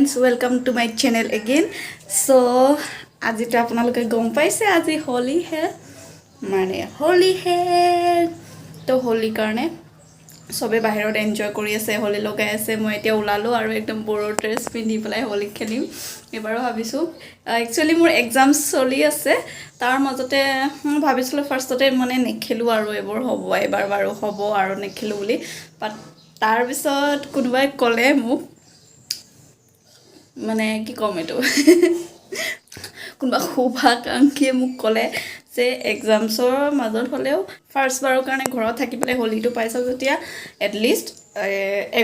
friends, welcome to my channel again. So আজি তো আপোনালোকে গম পাইছে আজি হোলি হে মানে হোলি হে তো হোলি কাৰণে সবে বাহিৰত এনজয় কৰি আছে হোলি লগাই আছে মই এতিয়া উলালো আৰু একদম বড় ড্ৰেছ পিন্ধি পেলাই হোলি খেলিম এবাৰো ভাবিছো একচুয়ালি মোৰ এক্সাম চলি আছে তাৰ মাজতে মই ভাবিছিলো ফাৰ্ষ্টতে মানে নেখেলো আৰু এবাৰ হ'ব এবাৰ বাৰু হ'ব আৰু নেখেলো বুলি বাট তাৰ পিছত কোনোবাই ক'লে মোক মানে কি কম এটো কোনবা শুভাকাংক্ষীয়ে মোক ক'লে যে এক্সামছৰ মাজত হলেও ফাৰ্স্ট বাৰৰ কাৰণে ঘৰত থাকি পেলাই হোলিটো পাইছা যেতিয়া এট লিষ্ট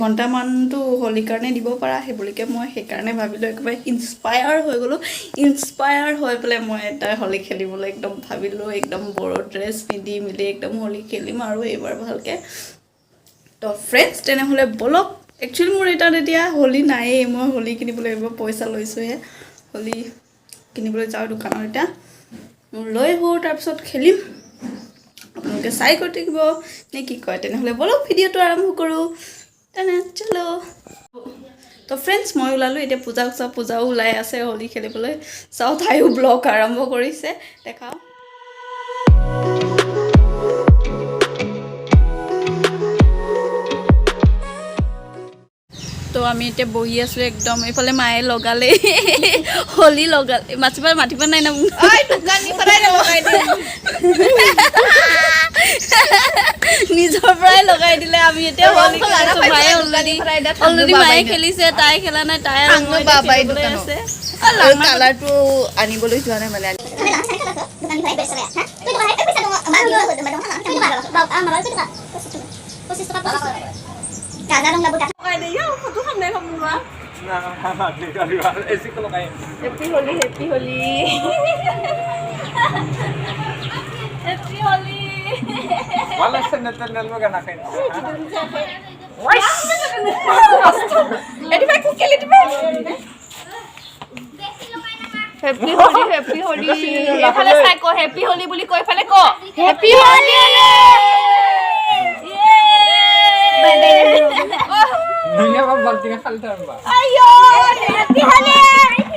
ঘণ্টা মানটো হোলি কাৰণে দিব পাৰা হে বুলিকে মই সেই কাৰণে ভাবিলো একবাৰে ইনস্পায়াৰ হৈ গলো ইনস্পায়াৰ হৈ পেলাই মই এটা হোলি খেলিবলৈ একদম ভাবিলো একদম বড় ড্ৰেছ পিন্ধি মিলি একদম হোলি খেলিম আৰু এবাৰ ভালকে তো ফ্ৰেণ্ডছ তেনেহলে বলক একচুয়ালি মোৰ এটা এতিয়া হোলি নাই মই হোলি কিনিবলৈ এবাৰ পইচা লৈছো হে হোলি কিনিবলৈ যাও দোকানত এটা লৈ হো তাৰ পিছত খেলিম আপোনালোকে চাই কৰি থাকিব নে কি কয় তেনেহলে বলক ভিডিওটো আৰম্ভ কৰো তেনে চলো তো ফ্ৰেণ্ডছ মই ওলালো এতিয়া পূজাও ওলাই আছে হোলি খেলিবলৈ চাও তাইও ব্লগ আৰম্ভ কৰিছে দেখাও তো আমি এতিয়া বহি আছো একদম এফালে মায়ে লগালে হোলি লগালে মাতিবা নাই না ওই দোকানী পৰাই লগাই দিলে নিজৰ পৰাই লগাই দিলে আমি এতিয়া হোলি খেলিছো মায়ে অলৰেডি মায়ে খেলিছে তাই খেলা নাই তাই আৰু মই বাবাই দোকান আছে আৰু কালাৰটো আনিবলৈ যোৱা নাই মানে দোকানী ভাই বেছ হা তুই দোকান এটা পইচা দো আমাৰ পঁচিছ টকা কাজা ৰং লাগব কাই দে ইয়া ফটো খাম নাই খামুৱা না এসি কো লগাই হ্যাপি হোলি হ্যাপি হোলি ওয়ালা সেনতেল মে গানা খাই ওয়াইস এটি ভাই কুকেল এটি ভাই হ্যাপি হোলি এফালে চাই কো হ্যাপি হোলি বুলি কই ফালে কো happy Holi Dunia apa baltinya khaltar mbak? Ayo,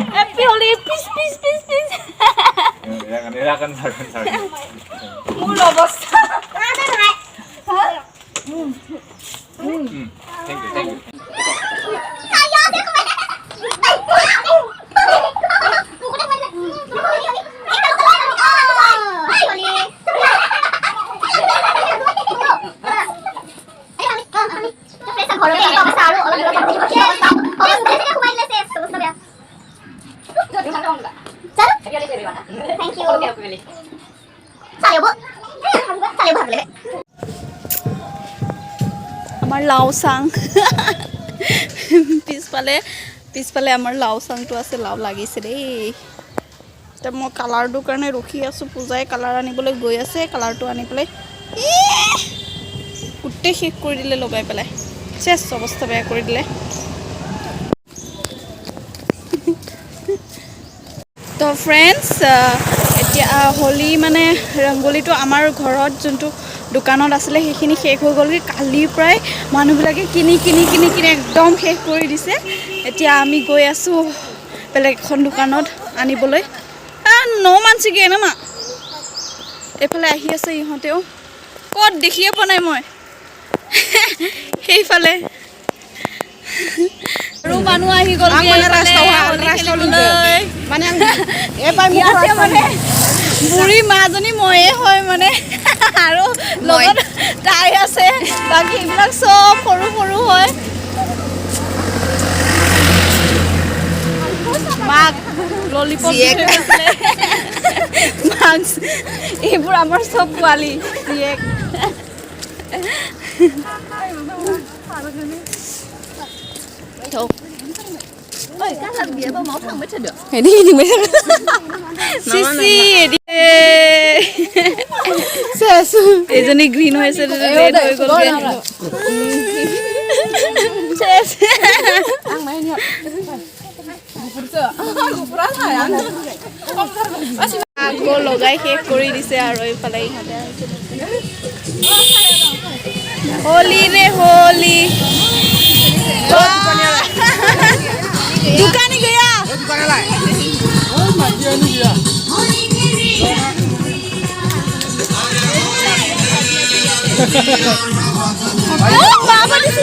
happy Holi, peace. Ya kan sabar. Mulu bos. Thank you. Ayo, dia kemana? আমাৰ লাউসাং পিছফালে আমাৰ লাউসাংটো আছে লাউ লাগিছে দেই এতিয়া মই কালাৰটো কাৰণে ৰখি আছো পূজাই কালাৰ আনিবলৈ গৈ আছে কালাৰটো আনি পেলাই গোটেই শেষ কৰি দিলে লগাই পেলাই চেছ অৱস্থা বেয়া কৰি দিলে তো ফ্ৰেণ্ডছ এতিয়া হোলি মানে ৰংগলীটো আমাৰ ঘৰত যোনটো দোকানত আছিলে সেইখিনি শেষ হৈ গ'ল কালি প্ৰায় মানুহবিলাকে কিনি একদম শেষ কৰি দিছে এতিয়া আমি গৈ আছো বেলেগ এখন দোকানত আনিবলৈ নো মানছিগে না মা এফালে আহি আছে ইহঁতেও ক'ত দেখিয়ে পোৱা নাই মই সেইফালে আৰু মানুহ আহি গ'ল মানে এবাৰ মানে বুঢ়ী মাজনী ময়ে হয় মানে আৰু লগত তাই আছে বাকী এইবিলাক চব সৰু হয় মাক ললিপপ মাক এইবোৰ আমাৰ চব পোৱালি জিয়েক ôi các lần bia bao máu thằng mới thật được phải đi thì mới thật xì এই জনী গ্ৰীণ হৈছে ৰেড হৈ গ'ল আকৌ লগাই শেষ কৰি দিছে আৰু এইফালে ইহঁতে হোলি ৰে হোলি दुकान गया दुकान लाए ओ माजिया नहीं गया बाबा दिस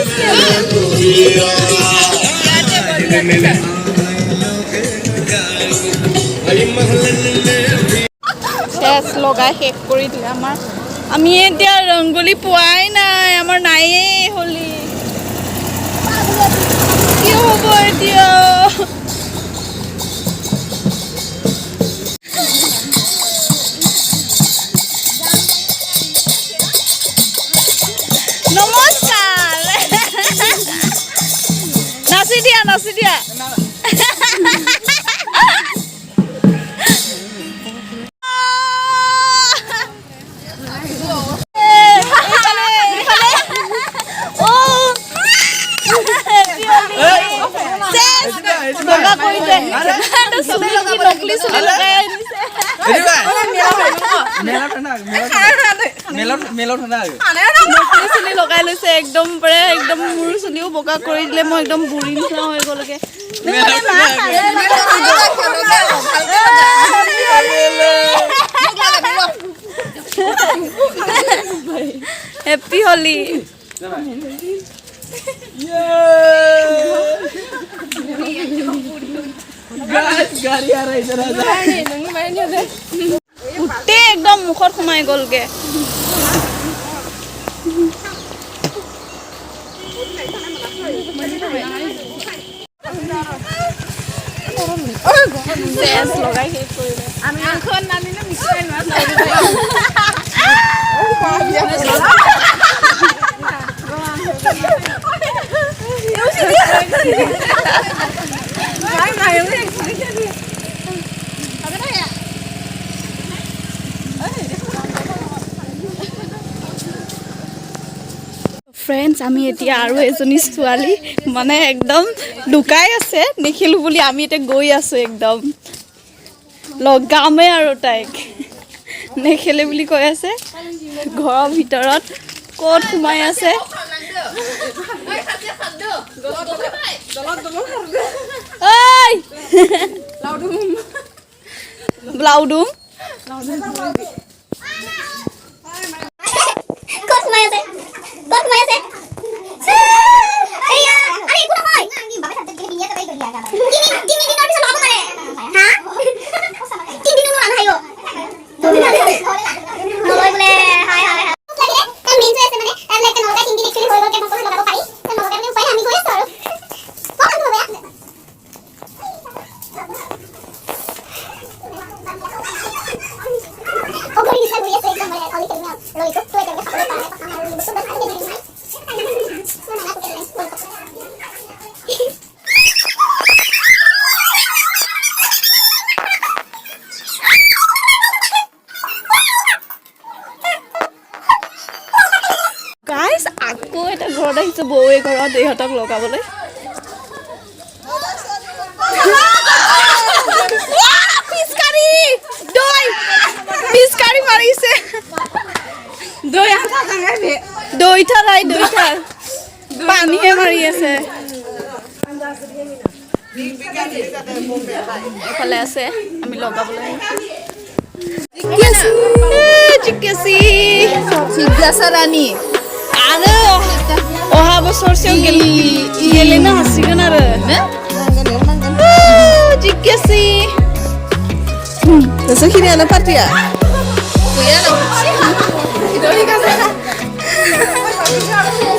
শেষ লগাই শেষ কৰি দিলে আমাৰ আমি এতিয়া ৰংগলী পোৱাই নাই আমাৰ নাইয়ে হলি কি হ'ব এতিয়া নমস্কাৰ নাচি দিয়া লগাই লৈছে একদম পাৰে একদম মোৰ চুলিও বগা কৰি দিলে মই একদম বুঢ়ী নিচিনা হৈ গ'লগে হেপী হলি गाड़ी आ रहा है इधर आ जा उठते एकदम मुखर सोमाई गलगे सेस लगाई हे কৰিলে আমি এখন নানিলে মিছাই না फ्रेंड्स आमी एतिया आरो एजनी ছোৱালী মানে একদম লুকাই আছে নেখিলু বুলি আমি এতে গৈ আছো একদম লগামে আৰু তাইক নেখেলে বুলি কৈ আছে ঘৰৰ ভিতৰত কোট সোমাই আছে ঐ ব্লাউডুম কোট সোমাই আছে আকৌ এটা ঘৰত আহিছে বৌয়ে ঘৰত ইহঁতক লগাবলৈ পিচকাৰি মাৰিছে দৈঠা পানীহে মাৰি আছে এফালে আছে আমি লগাবলৈ রানী আরে ওহা বছর সে গেলে না হাসিগন আর জিজ্ঞাসি Eso quiere la patria.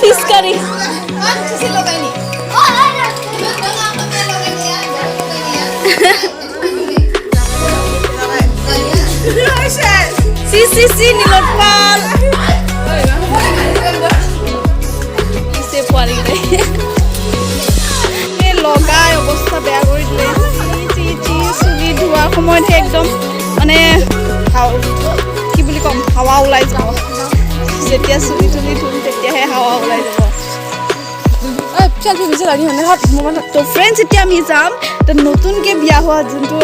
Fish curry. Si nilopal. Ise pari re. E logai obostha beya kori dile. Suli dhua সময়ত একদম মানে কি বুলি কম হাওয়া ওলাই যাব যেতিয়া চুলি তুলি ধুম তেতিয়াহে হাওয়া ওলাই যাব তো ফ্ৰেণ্ডছ এতিয়া আমি যাম নতুনকৈ বিয়া হোৱা যোনটো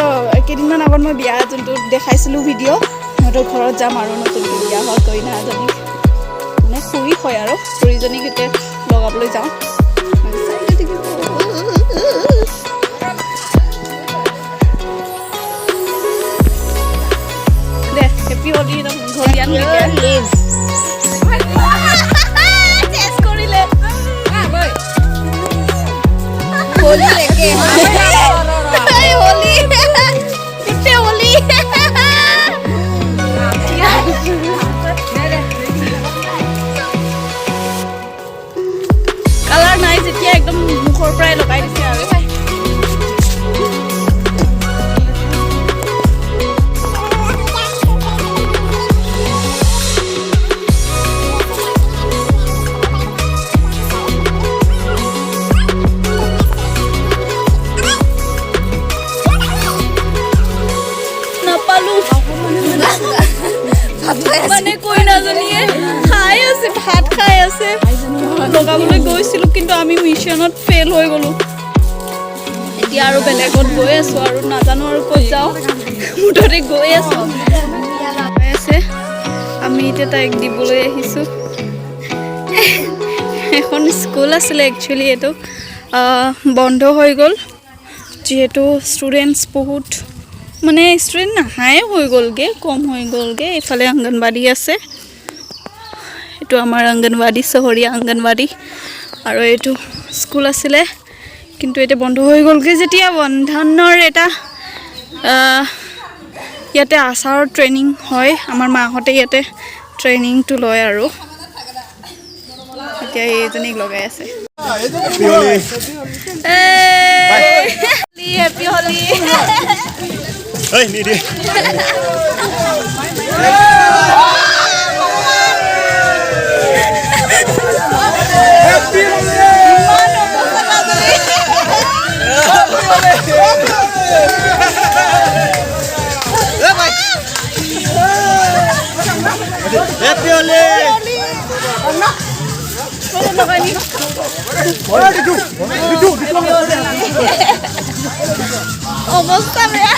কেইদিনমান আগত মই বিয়া যোনটো দেখাইছিলোঁ ভিডিঅ' সিহঁতৰ ঘৰত যাম আৰু নতুনকৈ বিয়া হোৱা কইনা এজনী মানে খুৰী হয় আৰু খুৰীজনীক এতিয়া লগাবলৈ যাওঁ হেপী হলি ঘৰিয়ান চেছ কৰিলে होली लेके হলি গোটেই হলি কালাৰ নাই যেতিয়া একদম মুখৰ পৰাই লগাই দিছে আৰু ভাই মানে কৈ নাজানিয়ে খাই আছে ভাত খাই আছে লগাবলৈ গৈছিলোঁ কিন্তু আমি মিছনত ফেইল হৈ গ'লোঁ এতিয়া আৰু বেলেগত গৈ আছোঁ আৰু নাজানো আৰু ক'ত যাওঁ মুঠতে গৈ আছোঁ গৈ আছে আমি এতিয়া তাইক দিবলৈ আহিছোঁ এখন স্কুল আছিলে একচুৱেলি এইটো বন্ধ হৈ গ'ল যিহেতু ষ্টুডেণ্টছ বহুত মানে ষ্টুডেণ্ট নাহাই হৈ গ'লগৈ কম হৈ গ'লগৈ এইফালে অংগনবাড়ী আছে এইটো আমাৰ অংগনবাড়ী চহৰীয়া অংগনবাড়ী আৰু এইটো স্কুল আছিলে কিন্তু এতিয়া বন্ধ হৈ গ'লগৈ যেতিয়া বন্ধনৰ এটা ইয়াতে আচাৰৰ ট্ৰেইনিং হয় আমাৰ মাহঁতে ইয়াতে ট্ৰেইনিংটো লয় আৰু এতিয়া এইজনীক লগাই আছে হেপী হলি Hey, ini dia. Happy Holi. অবস্থা বেয়া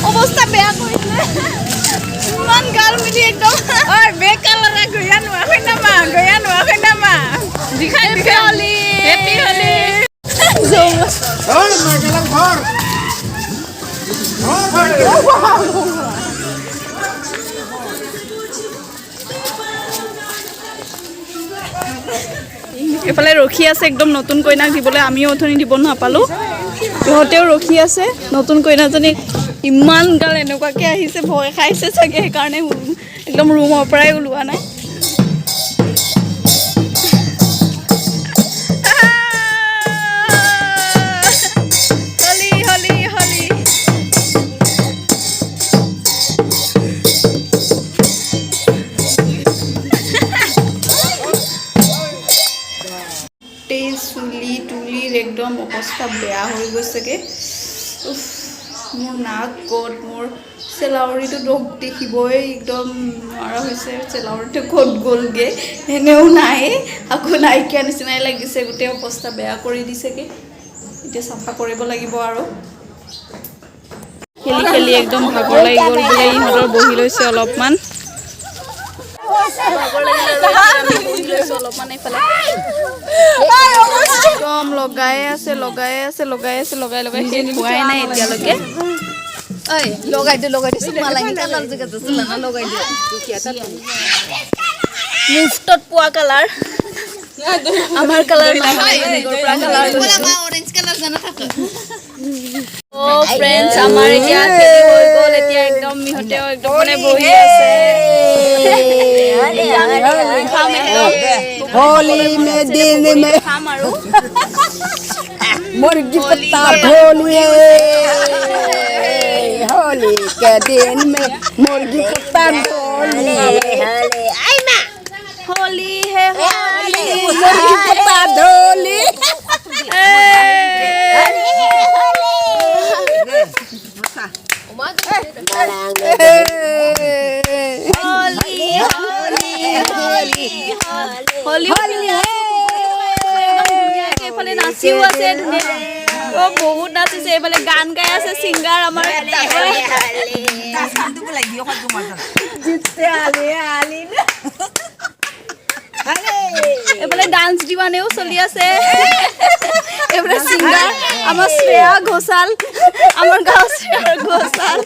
অবস্থা বেয়া কৰিলে ইমান গাল মিলি একদম ঐ বেকালাৰা গয়া নোৱা দিখাই হলি হেপী হলি এফালে ৰখি আছে একদম নতুন কইনাক দিবলৈ আমিও অথনি দিব নাপালোঁ সিহঁতেও ৰখি আছে নতুন কইনাজনী ইমান গাল এনেকুৱাকৈ আহিছে ভয় খাইছে চাগে সেইকাৰণে একদম ৰুমৰ পৰাই ওলোৱা নাই হলি হলি হলি চুলি তুলিৰ একদম অৱস্থা বেয়া হৈ গৈছেগৈ মোৰ নাক ক'ত মোৰ চেলাউৰিটো দেখিবই একদম নোৱাৰা হৈছে চেলাউৰিটো ক'ত গ'লগৈ এনেও নাই আকৌ নাইকিয়া নিচিনাই লাগিছে গোটেই অৱস্থা বেয়া কৰি দিছেগৈ এতিয়া চাফা কৰিব লাগিব আৰু খেলি খেলি একদম ভাগৰ লাগি গ'ল বোলে ইহঁতৰ বহি লৈছে অলপমান অলপমান এইফালে একদম লগাই আছে লগাই শেষ হোৱাই নাই এতিয়ালৈকে লগাই দে মালাগি কালাৰ জেগাত আছিল না লগাই দে মুফ্টত পোৱা কালাৰ আমাৰ কালাৰ নহয় অৰেঞ্জ কালাৰ জানা থাকে ফ্ৰেণ্ডছ আমাৰ এতিয়া খেলি হৈ গ'ল এতিয়া একদম মিহঁতেও একদম মানে বহি আছে होली में दिन में খাম আৰু मुर्गी पत्ता होली होली के दिन में मुर्गी पत्ता होली होली है होली मुर्गी पत्ता होली ए হলি এইফালে নাচিও আছে বহুত নাচিছে এইফালে গান গাই আছে ছিংগাৰ আমাৰ এইফালে ডান্স দিৱানেও চলি আছে এইফালে ছিংগাৰ আমাৰ শ্ৰেয়া ঘোষাল আমাৰ গাঁৱৰ শ্ৰেয়া ঘোষাল